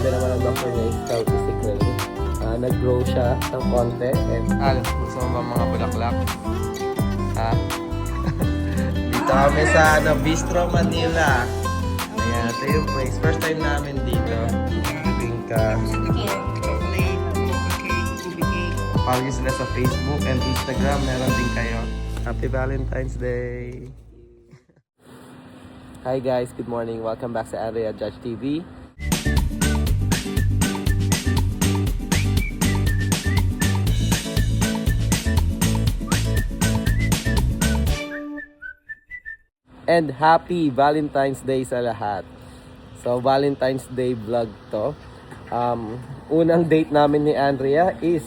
sabi naman ng doctor niya is healthy si Clay. Nag-grow siya ng konti. And gusto mo ba mga bulaklak? Dito kami sa Bistro Manila. Ayan, ito yung place. First time namin dito. Pinka. Follow nyo sila sa Facebook and Instagram. Meron din kayo. Happy Valentine's Day! Hi guys, good morning. Welcome back sa Area Judge TV. And happy Valentine's Day sa lahat. So Valentine's Day vlog to. Unang date namin ni Andrea is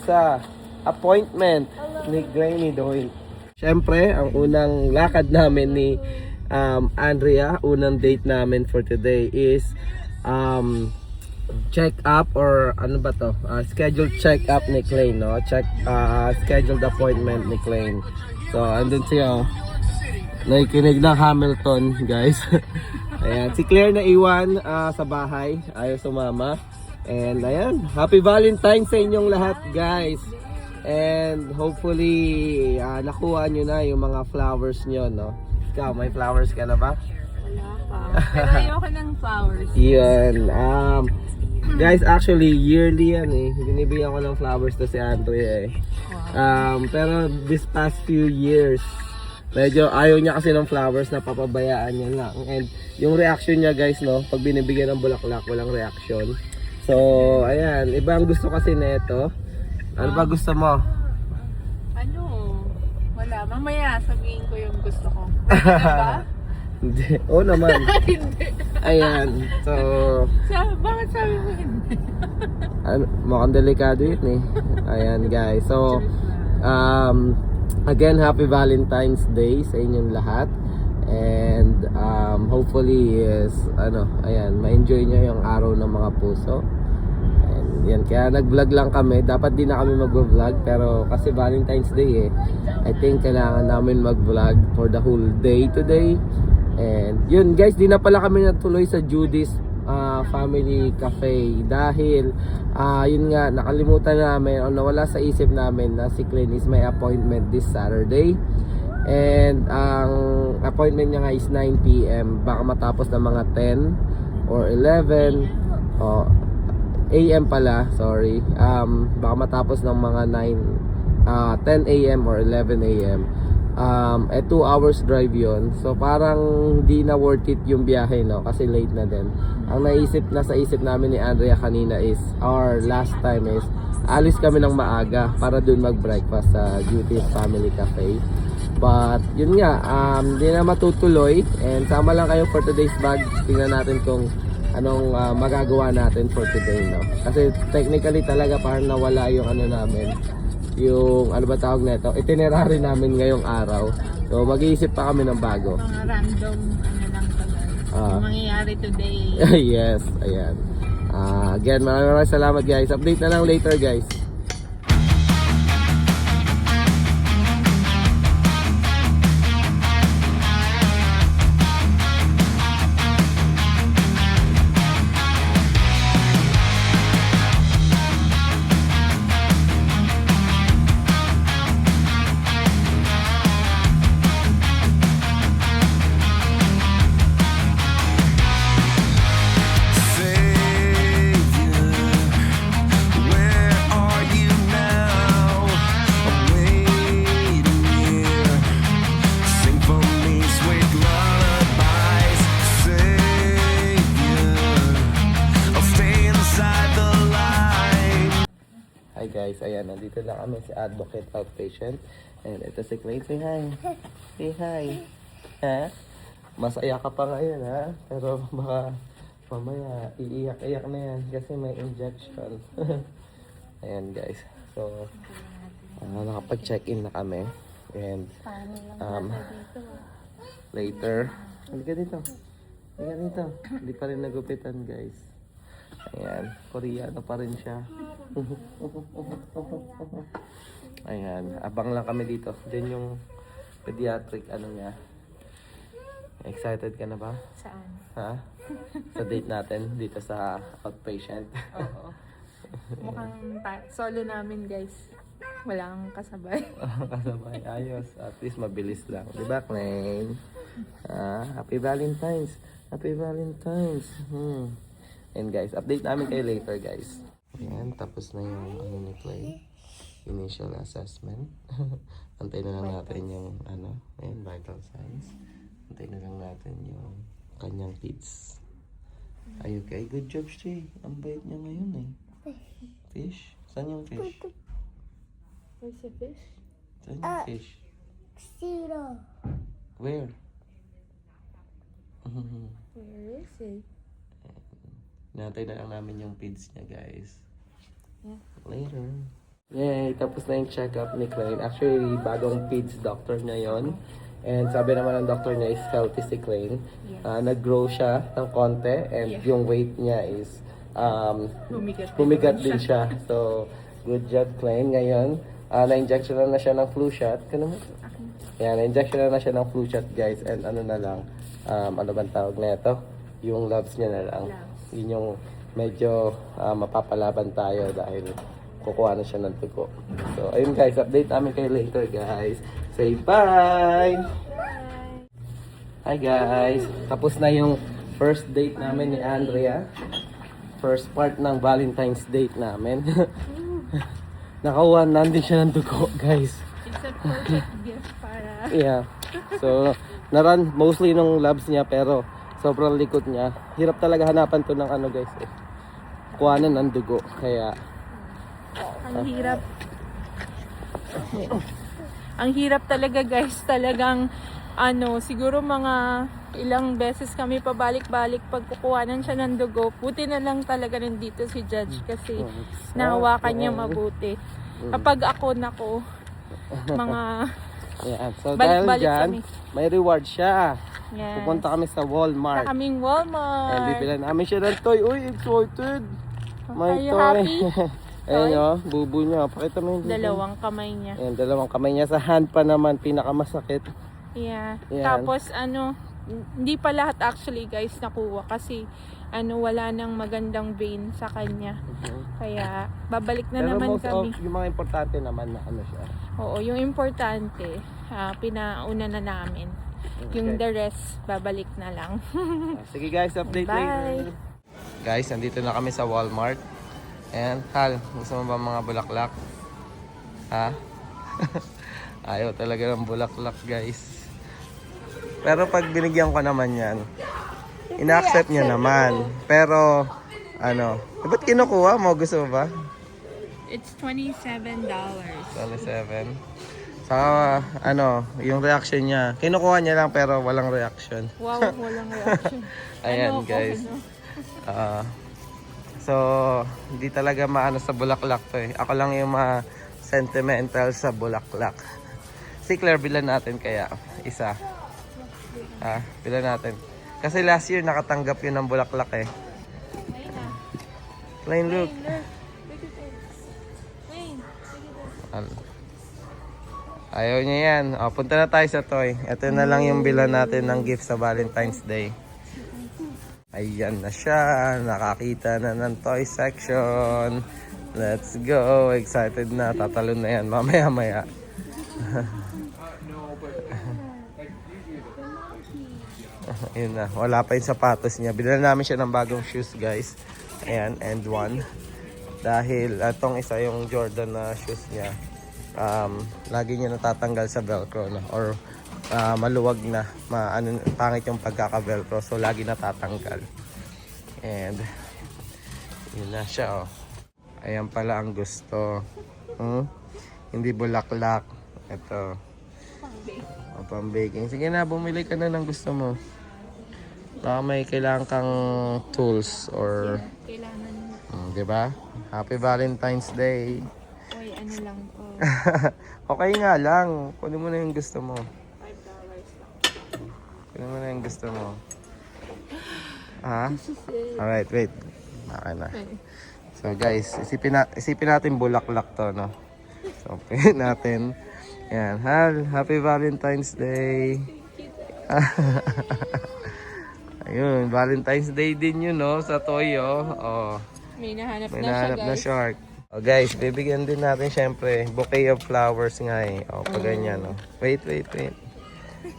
appointment ni Granny Doyle. Siyempre, ang unang lakad namin ni Andrea, unang date namin for today is check up or ano ba to? Scheduled check up ni Clay, no? Scheduled appointment ni Clay. So, andun siya, nakikinig ng Hamilton, guys. Ayan, si Claire na iwan sa bahay, ayaw sumama. And ayan, happy Valentine's sa inyong lahat, guys. And hopefully nakuha nyo na yung mga flowers nyo, no? Ikaw, may flowers ka na ba? Wala pa. Pero ayoko ng flowers. Yan. Guys, actually, yearly yan eh. Binibigyan ko ng flowers to si Andrea eh. Pero this past few years, medyo ayaw niya kasi ng flowers, na papabayaan niya lang. And yung reaction niya, guys, no? Pag binibigyan ng bulaklak, walang reaction. So, ayan. Iba ang gusto kasi nito. Ano ba gusto mo? Ano? Wala. Mamaya sabihin ko yung gusto ko. Ba? Hindi. Oo naman. Hindi. Ayan. So, Bakit sabi mo hindi? mukhang delikado yun eh. Ayan guys. So, again, happy Valentine's Day sa inyong lahat. And hopefully is ayan, ma-enjoy nyo yung araw ng mga puso. And yan, kaya nag-vlog lang kami. Dapat din na kami mag-vlog, pero kasi Valentine's Day eh, I think kailangan namin mag-vlog for the whole day today. And yun guys, di na pala kami natuloy sa Judy's Family Cafe dahil yun nga, nakalimutan namin o nawala sa isip namin na si Clint is may appointment this Saturday. And ang appointment niya nga is 9 PM. Baka matapos ng mga 10 or 11 AM pala, sorry. Baka matapos ng mga 10 AM or 11 AM. 2 hours drive yon. So parang di na worth it yung biyahe, no? Kasi late na din. Ang nasa isip namin ni Andrea kanina is, our last time is, alis kami ng maaga para dun mag-breakfast sa Judy's Family Cafe. But yun nga, di na matutuloy. And sama lang kayo for today's vlog. Tingnan natin kung anong magagawa natin for today, no? Kasi technically talaga parang nawala yung namin, yung ano ba tawag nito, itinerary namin ngayong araw. So mag-iisip pa kami ng bago. Mga random lang pala. Yung mangyayari today. Yes, ayan. Again, maraming salamat guys. Update na lang later guys. Guys, ayan, nandito na kami si Advocate Outpatient. And ito si Clay, say hi. Say hi. Ha? Masaya ka pa ngayon, ha? Pero baka mamaya iiyak-iyak na yan kasi may injection. Ayan guys. So, nakapag-check-in na kami. And later, halika dito. Halika dito. Hindi pa rin nagupitan guys. Ayan, Koreano pa rin siya. Ayan, abang lang kami dito. Diyan yung pediatric niya. Excited ka na ba? Saan? Ha? sa date natin dito sa outpatient. Oo. Mukhang solo namin guys. Walang kasabay. Kasabay, ayos. At least mabilis lang. Diba, Klein? Happy Valentine's. Happy Valentine's. And guys, update namin kayo later, guys. Ayan, tapos na yung ano ni Clay. Initial assessment. Antay na lang natin yung ayan, vital signs. Antay na lang natin yung kanyang kids. Ay, okay. Good job, Shay. Ang bait niya ngayon eh. Fish? Saan yung fish? Where's the fish? Saan yung fish? Zero. Where? Where is it? Natay na lang namin yung feeds niya, guys. Yeah. Later. Yay! Tapos na yung check-up ni Klein. Actually, bagong feeds doctor niya yon. And sabi naman ng doctor niya is healthy si Klein. Yeah. Nag-grow siya ng konti and yung weight niya is Bumigat din siya. So, good job, Klein. Ngayon, na-injection na siya ng flu shot. Kano mo? Yan, na-injection na siya ng flu shot, guys. And ano na lang, ano bang tawag na ito? Yung labs niya na lang. Yun yung medyo mapapalaban tayo dahil kukuha na siya ng tugo. So, ayun guys, update namin kayo later, guys. Say bye! Hi guys! Tapos na yung first date namin ni Andrea. First part ng Valentine's date namin. Nakakuha nandun siya ng dugo, guys. It's a perfect gift para... Yeah. So, naran mostly nung labs niya pero sobrang likot niya. Hirap talaga hanapan to ng ano, guys. Kuhanan ng dugo. Kaya, Ang hirap. Ang hirap talaga guys. Talagang siguro mga ilang beses kami pabalik-balik pagkukuhanan siya ng dugo. Buti na lang talaga nandito si Judge kasi nahawakan niya mabuti. Kapag ako mga yeah. So, dahil balik-balik dyan, kami. may reward siya. Yes. Pupunta kami sa Walmart. Sa kaming And Walmart. bibilan namin siya ng toy. Uy, excited! May Are you toy. happy? Ayun o, bubu niya. Pakita mo yung bubu. Dalawang kamay niya. Ayan, dalawang kamay niya. Sa hand pa naman, pinakamasakit. Yeah. Yan. Tapos hindi pa lahat actually guys nakuha kasi wala nang magandang vein sa kanya. Kaya babalik na Pero naman most kami. of yung mga importante naman na siya. Oo, yung importante pinauna na namin. Yung the rest babalik na lang. Sige guys, update Bye. later. Guys, nandito na kami sa Walmart. And Hal, gusto mo ba mga bulaklak? Ha? Ayaw talaga ng bulaklak, guys. Pero pag binigyan ko naman yan, ina-accept niya naman. Pero, ba't kinukuha mo? Gusto mo ba? It's $27. 27. Saka, yung reaction niya. Kinukuha niya lang pero walang reaction. Wow, walang reaction. Ayan, guys. So, hindi talaga maano sa bulaklak to eh. Ako lang yung sentimental sa bulaklak. Si Claire, bilan natin kaya. Isa. Bilan natin. Kasi last year nakatanggap yun ng bulaklak eh. Ayun na. Plain look. Look at this. Wayne, look at this. Ayaw niya yan. Punta na tayo sa toy. Ito na lang yung bilan natin ng gift sa Valentine's Day. Ayan na siya. Nakakita na ng toy section. Let's go. Excited na. Tatalon na yan. Mamaya-maya. Yun na. Wala pa yung sapatos niya. Bilhan namin siya ng bagong shoes, guys. Ayan. And one. Dahil itong isa yung Jordan na shoes niya. Lagi niya natatanggal sa velcro. No? Or maluwag na. Pangit yung pagkaka-velcro. So, lagi natatanggal. And, yun na siya, oh. Ayan pala ang gusto. Hindi bulaklak. Ito. Pang-baking. Sige na, bumili ka na ng gusto mo. Baka may kailangan kang tools or... Kailangan. Diba? Happy Valentine's Day. Oy, lang po. Okay nga lang. Kunin mo na yung gusto mo. $5 lang. Kunin mo na yung gusto mo. Alright, wait. Okay na. So guys, isipin natin bulaklak to, no? So, pin natin. Yan. Hal, Happy Valentine's Day. Ayun, Valentine's Day din yun, no? Sa Toyo. Oh, May nahanap may na siya, nahanap na guys. shark. Oh, guys, bibigyan din natin syempre bouquet of flowers nga eh. Oh, pag ganyan, no? Wait.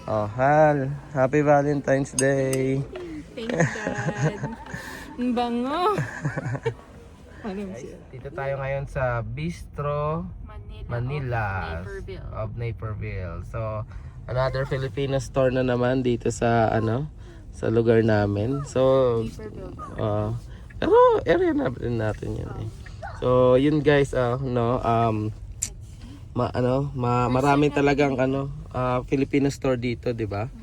Oh, Hal. Happy Valentine's Day. Thanks, Dad. Ang bango. Ano siya? Dito tayo ngayon sa Bistro Manila of Naperville. So, another Filipino store na naman dito sa sa lugar namin. So, pero area na rin natin yun eh. So, yun guys, maraming talagang Filipino store dito, 'di ba?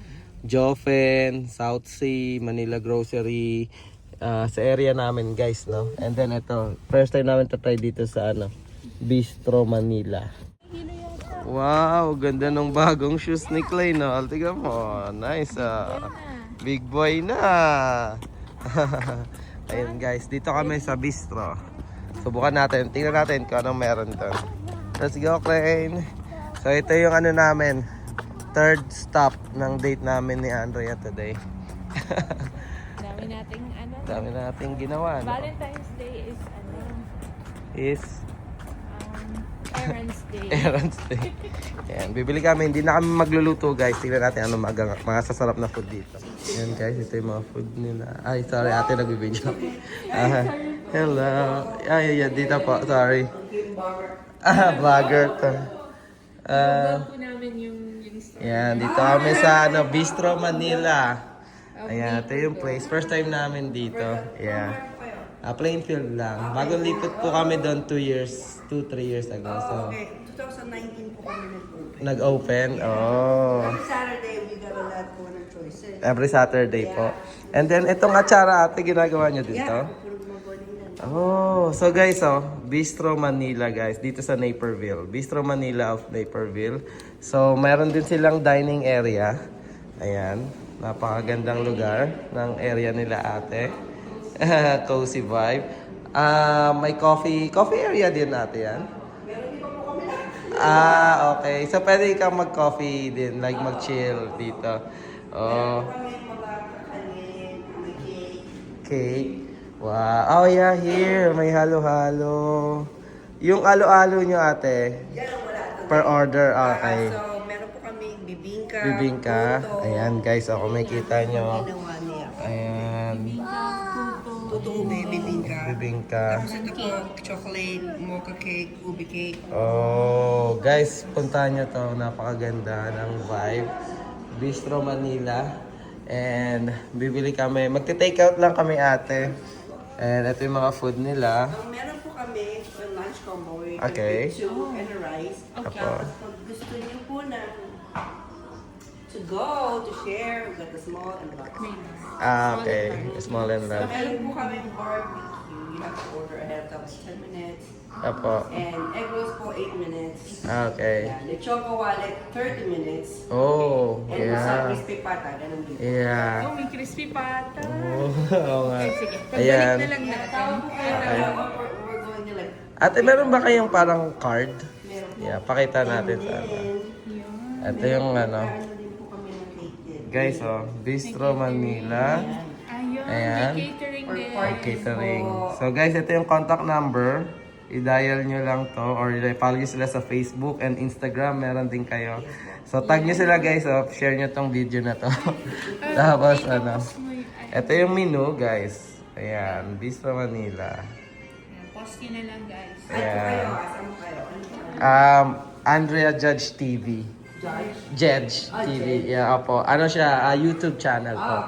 Jofen, South Sea, Manila Grocery, sa area namin guys, no? And then ito, first time namin to try dito sa Bistro Manila. Wow, ganda ng bagong shoes ni Clay, no? Tignan mo, nice. Big boy na. Ayun guys, dito kami sa Bistro. Subukan natin, tingnan natin kung anong meron doon. Let's go, Clay. So ito yung namin, third stop ng date namin ni Andrea today. Dami nating ginawa, no? Valentine's Day is Errands Day. Errands Day. Ayan, bibili kami. Hindi na kami magluluto, guys. Tingnan natin ano mga sasarap na food dito. Ayan, guys. Ito yung mga food nila. Ay, sorry. Ate nagbibidyo. Hello. Ay, dito po. Sorry. Vlogger to. Vlog po namin yung Ayan, dito kami sa Bistro Manila. Ayan, ito yung place. First time namin dito. Yeah. Plainfield lang. Bago lipat po kami doon 2-3 years ago. So, Okay, 2019 po kami nag-open. Nag-open? Oh. Every Saturday, we got a lot po ng choices. Every Saturday po. And then, itong atsara ate, ginagawa nyo dito? Yeah, puro gumagaling na. Oh, so guys, Bistro Manila guys, dito sa Naperville. Bistro Manila of Naperville. So, mayroon din silang dining area. Ayan, napakagandang lugar ng area nila ate. Cozy vibe. May coffee area din ate yan. Okay. So, pwede kang mag-coffee din, like mag-chill dito. Oh. Kami mga kanin, may cake. Cake. Wow. Oh yeah, here. May halo-halo. Yung alo-alo nyo ate, Yan, wala. per order. Okay. So, meron po kami bibingka. Bibingka. puto, Ayan guys, ako may kita nyo. ginawa niya. Ayan. Tuto ube, bibingka. Bibingka. Tapos ito po, chocolate, mocha cake, ubi cake. Oh, guys, puntahan nyo to. Napakaganda ng vibe. Bistro Manila. And bibili kami. Magte-take out lang kami ate. And ito yung mga food nila. So, meron po kami lunch combo. Okay. Soup and rice. Apo. Tapos pag gusto niyo po na to go, to share, we got the small and the large. Okay. Small and So, large. meron po kami barbecue. You have to order ahead of 10 minutes. Apo. And egg rolls po 8 minutes. Okay. Yeah, the choco wallet 30 minutes. Oh, And sa yeah. crispy pata, ganun din. Yeah. Oh, may crispy pata. Oh, oo nga. Sige, Ayan. pagbalik na lang natin. Okay. We're going to like, Ate, meron ba kayong parang card? meron po. Yeah, pakita natin sa Ito yung Meron din po kami ng cake din. Guys, Bistro Manila. Ayun, Ayan. may catering din. Or catering. So guys, ito yung contact number. I-dial nyo lang to or i-follow nyo sila sa Facebook and Instagram. Meron din kayo. So tag nyo sila guys. Share nyo tong video na to. Tapos ito yung menu guys. Ayan, Bistro Manila. Post nyo na lang guys. Ayan. Saan mo kayo? Andrea Judge TV. Judge TV. Yeah, opo. Ano siya? YouTube channel po.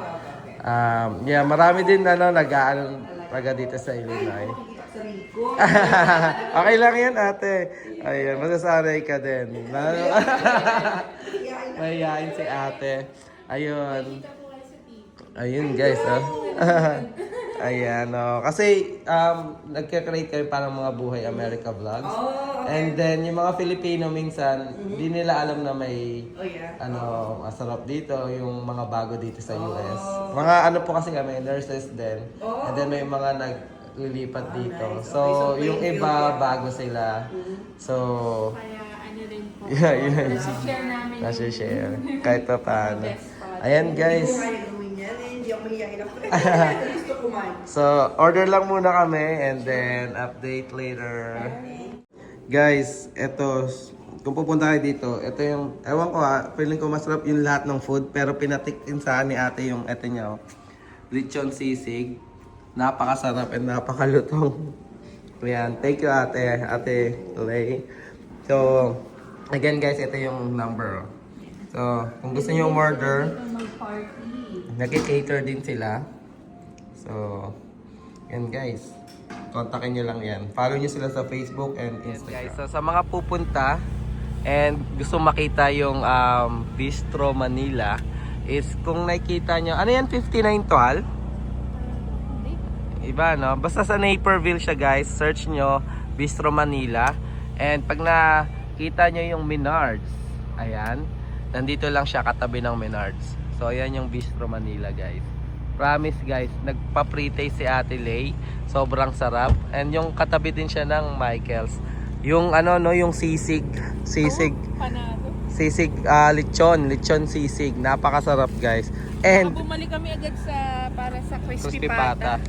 Yeah, marami din nag-aaral taga dito sa Illinois. Okay lang yan, ate. Ayun, masasanay ka din. Mahihain si ate. Ayun. Ayun, guys. Ayan, kasi nagka-create kayo parang mga buhay America vlogs. And then, yung mga Filipino minsan, di nila alam na may masarap dito, yung mga bago dito sa US. Mga ano po kasi kami, nurses din. And then may mga naglilipat dito. So, yung iba, bago sila. So, Kaya ano rin po. yun. Share namin. Kasi share. Kahit pa paano. Ayan, guys. Kaya gawin yan. Hindi ako mahihayin Gusto kumain. So, order lang muna kami and then update later. Guys, eto, kung pupunta kayo dito, ito yung, ewan ko feeling ko masarap yung lahat ng food, pero pinatikin sa ni ate yung, eto niya, lechon sisig. Napakasarap and napakalutong. Ayan, thank you ate Lay. So, again guys, ito yung number. So, kung gusto niyo umorder, nag-cater din sila. So, yan guys. Kontakin nyo lang yan. Follow nyo sila sa Facebook and Instagram. Guys, so sa mga pupunta and gusto makita yung Bistro Manila is kung nakikita nyo, ano yan, 59 Toal? Iba, no? Basta sa Naperville siya guys. Search nyo, Bistro Manila. And pag nakita nyo yung Menards, ayan, nandito lang siya katabi ng Menards. So, ayan yung Bistro Manila guys. Promise guys, nagpa-pre-taste si Ate Lay. Sobrang sarap. And yung katabi din siya ng Michael's. Yung ano no, yung sisig. Panado. Sisig, lechon sisig. Napakasarap guys. And Bumalik kami agad para sa crispy crispy pata. pata.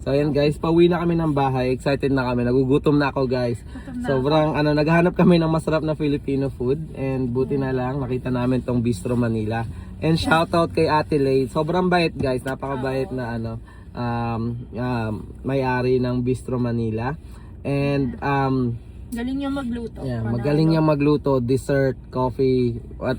So ayan guys, pauwi na kami ng bahay. Excited na kami. Nagugutom na ako guys. Sobrang naghahanap kami ng masarap na Filipino food. And buti na lang nakita namin tong Bistro Manila. And shoutout kay Ate Lay. Sobrang bait guys. Napakabait na may-ari ng Bistro Manila. And Galing niya magluto. yeah, magaling niya magluto, dessert, coffee, at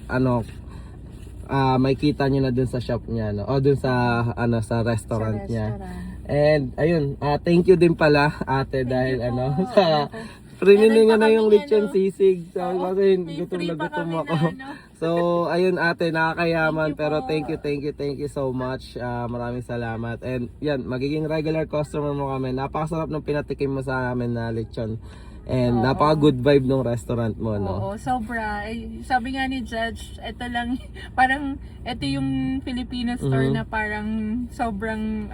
makikita niyo na dun sa shop niya, no? O dun sa sa restaurant niya. And ayun, thank you din pala ate dahil sa Prininin nga na yung lechon sisig. So, kasi gutom na gutom ako. So, ayun ate, nakakayaman. Pero thank you so much. Maraming salamat. And yan, magiging regular customer mo kami. Napakasarap ng pinatikim mo sa amin na lechon. And napaka-good vibe ng restaurant mo, no? Oo, sobra. Sabi nga ni Judge, ito lang, parang, ito yung Filipino store na parang sobrang,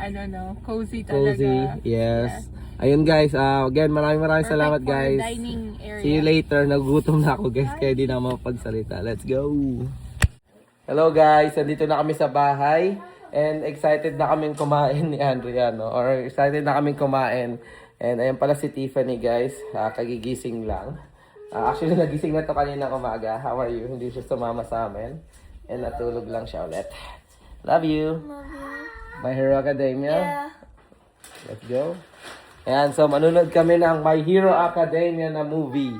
cozy talaga. Cozy, yes. Ayun guys, again, maraming salamat guys. Dining area. See you later. Nagugutom na ako guys, kaya di na ako mapagsalita. Let's go! Hello guys, nandito na kami sa bahay. And excited na kaming kumain ni Andrea, no? Or excited na kaming kumain. And ayan pala si Tiffany guys, kagigising lang. Actually nagising na to kanina umaga. How are you? Hindi siya sumama sa amin. And natulog lang siya ulit. Love you. Love you. My Hero Academia. Yeah. Let's go. Ayan, so manunod kami ng My Hero Academia na movie.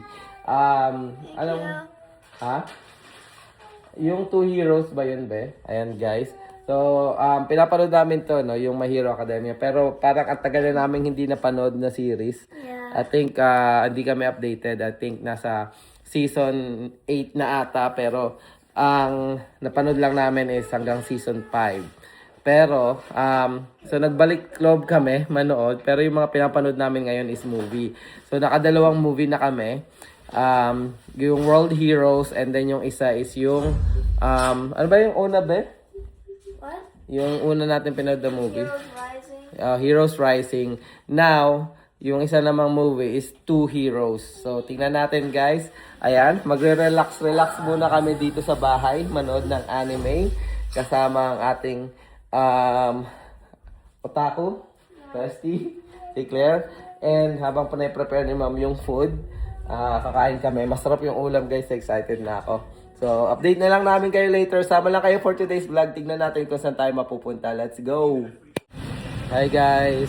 Yung Two Heroes ba yun, be? Ayan guys. So, pinapanood namin to, no, yung My Hero Academia. Pero parang ang tagal na namin hindi napanood na series. Yeah. I think, hindi kami updated. I think nasa season 8 na ata. Pero, ang napanood lang namin is hanggang season 5. Pero, so nagbalik loob kami manood. Pero yung mga pinapanood namin ngayon is movie. So, nakadalawang movie na kami. Yung World Heroes and then yung isa is yung, ano ba yung una, be? What? Yung una natin pinanood na movie. Heroes Rising. Heroes Rising. Now, yung isa namang movie is Two Heroes. So, tingnan natin guys. Ayan, magre-relax muna kami dito sa bahay. Manood ng anime. Kasama ang ating otaku, Rusty, si Claire. And habang prepare ni ma'am yung food, kakain kami. Masarap yung ulam guys. Excited na ako. So, update na lang namin kayo later. Sama lang kayo for today's vlog. Tignan natin kung saan tayo mapupunta. Let's go! Hi guys!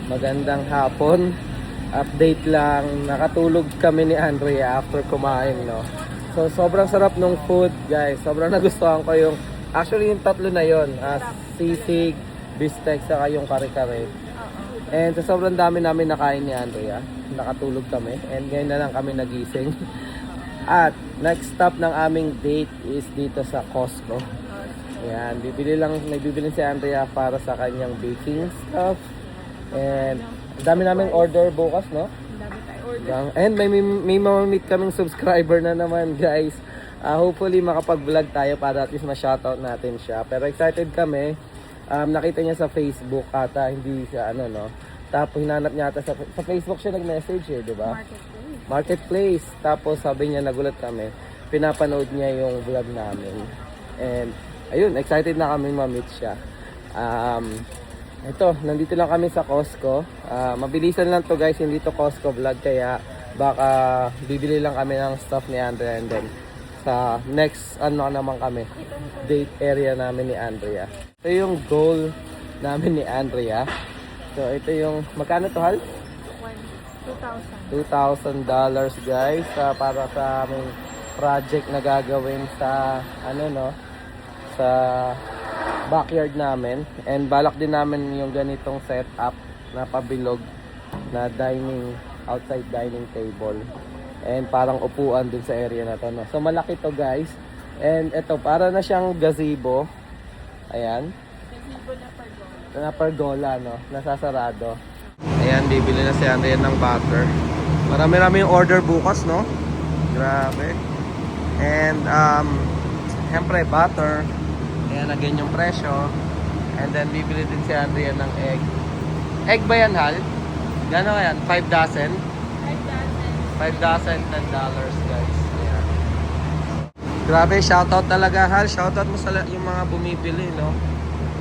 Magandang hapon. Update lang. Nakatulog kami ni Andrea after kumain, no? So, sobrang sarap ng food, guys. Sobrang nagustuhan ko yung... Actually, yung tatlo na yon, sisig, bistek, saka yung kare-kare. And sa sobrang dami namin nakain ni Andrea. Nakatulog kami. And ngayon na lang kami nagising. At next stop ng aming date is dito sa Costco. Ayan, may bibili si Andrea para sa kanyang baking stuff. And dami naming order bukas, no? And may mamamit kaming subscriber na naman, guys. Hopefully makapag-vlog tayo para at least ma-shoutout natin siya. Pero excited kami. Nakita niya sa Facebook ata, hindi siya no? Tapos hinanap niya ata sa Facebook siya nag-message di ba? Marketplace. Tapos sabi niya, nagulat kami. Pinapanood niya yung vlog namin. And ayun, excited na kami ma-meet siya. Ito, nandito lang kami sa Costco. Mabilisan lang to guys, hindi to Costco vlog, kaya baka bibili lang kami ng stuff ni Andrea, and then sa next naman kami, date area namin ni Andrea. Ito yung goal namin ni Andrea. So ito yung, magkano to Hal? $2,000 guys, para sa aming project na gagawin sa sa backyard namin, and balak din namin yung ganitong setup na pabilog na outside dining table, and parang upuan dun sa area na to, no? So malaki to guys, and ito para na siyang gazebo. Ayan, na pergola, no? Nasasarado. Ayan, bibili na si Andrea ng butter. Marami yung order bukas, no? Grabe. And siyempre butter. Ayan, again yung presyo. And then bibili din si Andrea ng egg. Egg ba yan, Hal? Gano'n yan? 5 dozen? 5 dozen, $10 guys. Ayan. Grabe, shoutout talaga, Hal. Shoutout mo sa yung mga bumibili, no?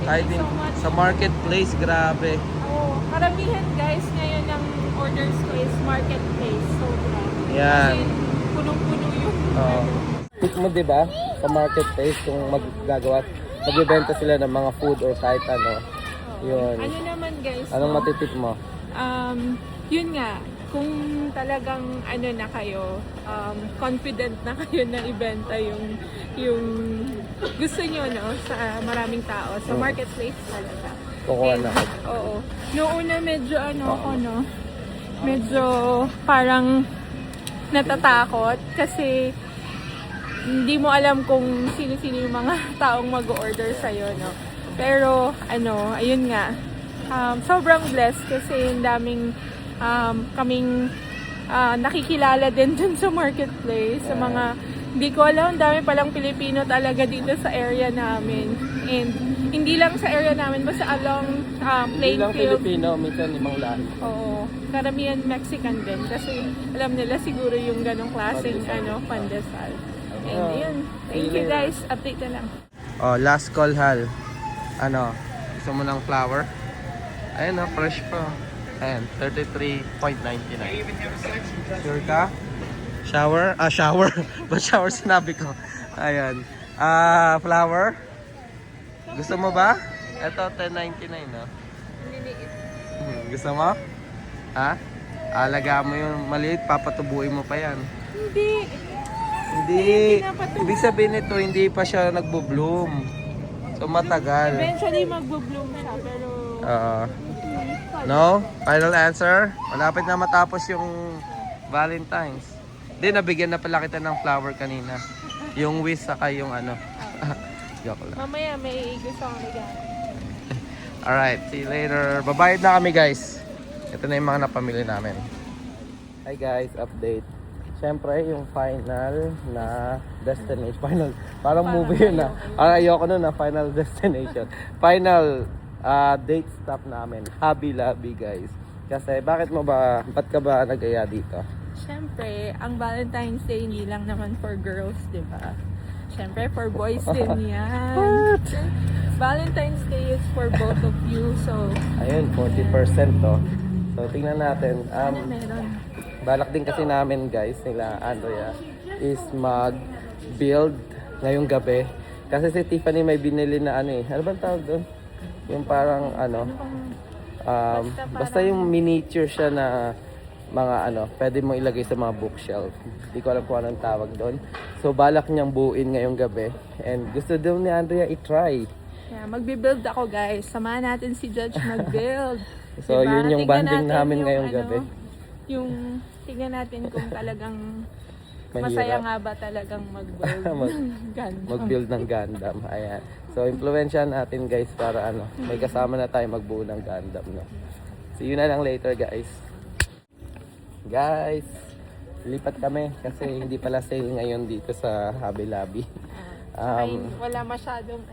Kahit Thank you din so much. sa marketplace, grabe. Oo, karamihan guys ngayon ng orders ko is marketplace. Sobra. Yan. Kasi punong-puno yung Tip mo, di ba? Sa marketplace, kung magbibenta sila ng mga food or kahit ano. Yun. Ano naman guys? Anong no? matitip mo? Yun nga, kung talagang na kayo, confident na kayo na ibenta yung gusto nyo, no, sa maraming tao, sa marketplace talaga. Kukuha na. Oo. Noong una medyo medyo parang natatakot kasi hindi mo alam kung sino-sino yung mga taong mag-order sa'yo, no? Pero, ayun nga, sobrang blessed kasi yung daming kaming nakikilala din dun sa marketplace, sa mga, hindi ko alam, dami palang Pilipino talaga dito sa area namin. And hindi lang sa area namin, basta along Hindi lang Plainfield. Filipino, minsan ibang lahi. Oo, karamihan Mexican din kasi alam nila siguro yung ganong klaseng pandesal. And yun, thank you guys, update na lang. Oh, last call, Hal. Gusto mo ng flour? Ayun, fresh pa. Ayan, 33.99. Sure ka? Shower? Shower. Ba't shower sinabi ko? Ayan. Flour? Gusto mo ba? Ito, 10.99, no? Gusto mo? Ha? Alaga mo yung maliit, papatubuin mo pa yan. Hindi. Hindi. Ibig sabihin nito, hindi pa siya nagbo-bloom. So, matagal. Eventually magbo-bloom siya, pero No? Final answer? Malapit na matapos yung Valentine's. Hindi, nabigyan na pala kita ng flower kanina. Yung wish saka yung Joke lang. mamaya may gusto akong regalo. Alright, see you later. Babayad na kami guys. Ito na yung mga napamili namin. Hi guys, update. Siyempre, yung final na destination. Parang movie yun na. Ayoko nun na final destination. Final date stop namin. Hobby Lobby guys. Kasi ba't ka ba nag-aya dito? Siyempre, ang Valentine's Day hindi lang naman for girls, di ba? Siyempre, for boys din yan. What? Valentine's Day is for both of you, so Ayun, 40% to. So, tingnan natin. meron? Balak din kasi namin guys, nila Andrea, is mag-build ngayong gabi. Kasi si Tiffany may binili na ano bang tawag doon? Yung parang basta yung miniature siya na mga pwede mo ilagay sa mga bookshelf. Hindi ko alam kung anong tawag doon. So balak niyang buuin ngayong gabi. And gusto daw ni Andrea i-try. Yeah, magbe-build ako guys. Samahan natin si Judge mag-build. So Diba? yun yung Tingnan banding natin namin yung ngayong gabi. Yung tingnan natin kung talagang Mahirap. masaya nga ba talagang mag-build. Ganda. Mag-build ng Gundam. Ayan. So influensyahan natin guys para may kasama na tayo magbuo ng Gundam, no. See you na lang later guys. Guys, lipat kami kasi hindi pala sale ngayon dito sa Hobby Lobby. Ay, wala masyadong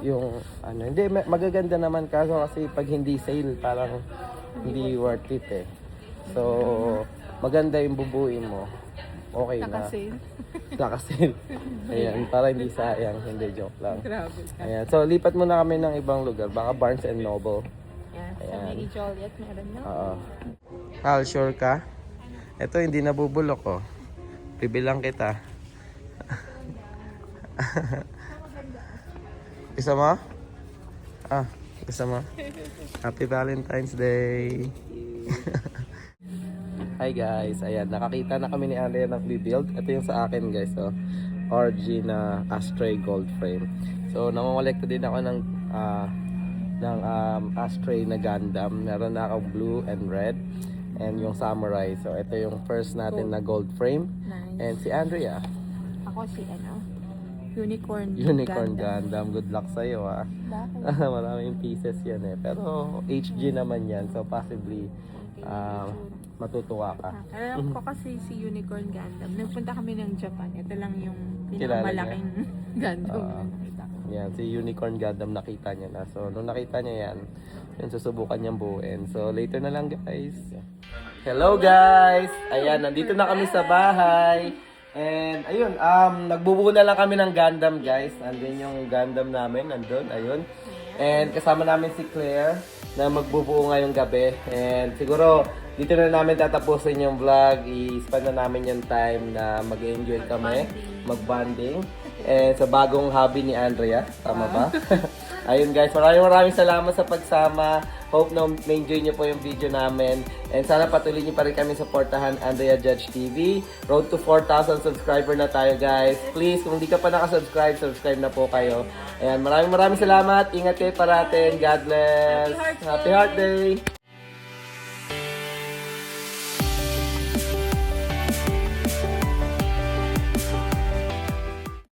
Yung hindi magaganda naman kaso kasi pag hindi sale parang hindi worth it eh. So maganda yung bubuin mo. okay na. Nakasin. Nakasin. Ayan, para hindi sayang. Hindi, joke lang. Grabe ka. Ayan, so lipat muna kami ng ibang lugar. Baka Barnes and Noble. Yan, sa Ayan. may Joliet meron na. Oo. Hal, sure ka? Ito, hindi nabubulok, oh. Bibilang kita. Gusto mo? Ah, gusto mo? Happy Valentine's Day! Hi guys, ayan, nakakita na kami ni Andrea ng build. Ito yung sa akin guys, oh. RG na Astray gold frame. So, namamolekta din ako ng Astray na Gundam. Meron na ako blue and red. And yung Samurai. So, ito yung first natin na gold frame. Nice. And si Andrea, Ako si Unicorn Unicorn Gundam. Gundam. Good luck sa'yo, ah. Bakit? Maraming pieces yan eh. Pero HG naman yan. So, possibly, matutuwa ka. Alam ko kasi si Unicorn Gundam. Nagpunta kami ng Japan. Ito lang yung Kilala pinakamalaking Gundam na nakita ko. Yan, si Unicorn Gundam nakita niya na. So, nung nakita niya yan, yun susubukan niyang buuin. So, later na lang guys. Hello guys! Ayan, nandito na kami sa bahay. And, ayun, nagbubuo na lang kami ng Gundam guys. Andun yung Gundam namin, nandun, ayun. And kasama namin si Claire na magbubuo ngayong gabi. And siguro, dito na namin tatapusin yung vlog. I-spend na namin yung time na mag-enjoy kami, mag-bonding. And sa bagong hobby ni Andrea, tama ba? Ayun guys, maraming salamat sa pagsama. Hope na na-enjoy nyo po yung video namin. And sana patuloy nyo pa rin kami supportahan Andrea Judge TV. Road to 4,000 subscriber na tayo guys. Please, kung hindi ka pa nakasubscribe, subscribe na po kayo. Ayan, maraming salamat. Ingat kayo parating. God bless. Happy Heart Happy Heart Day.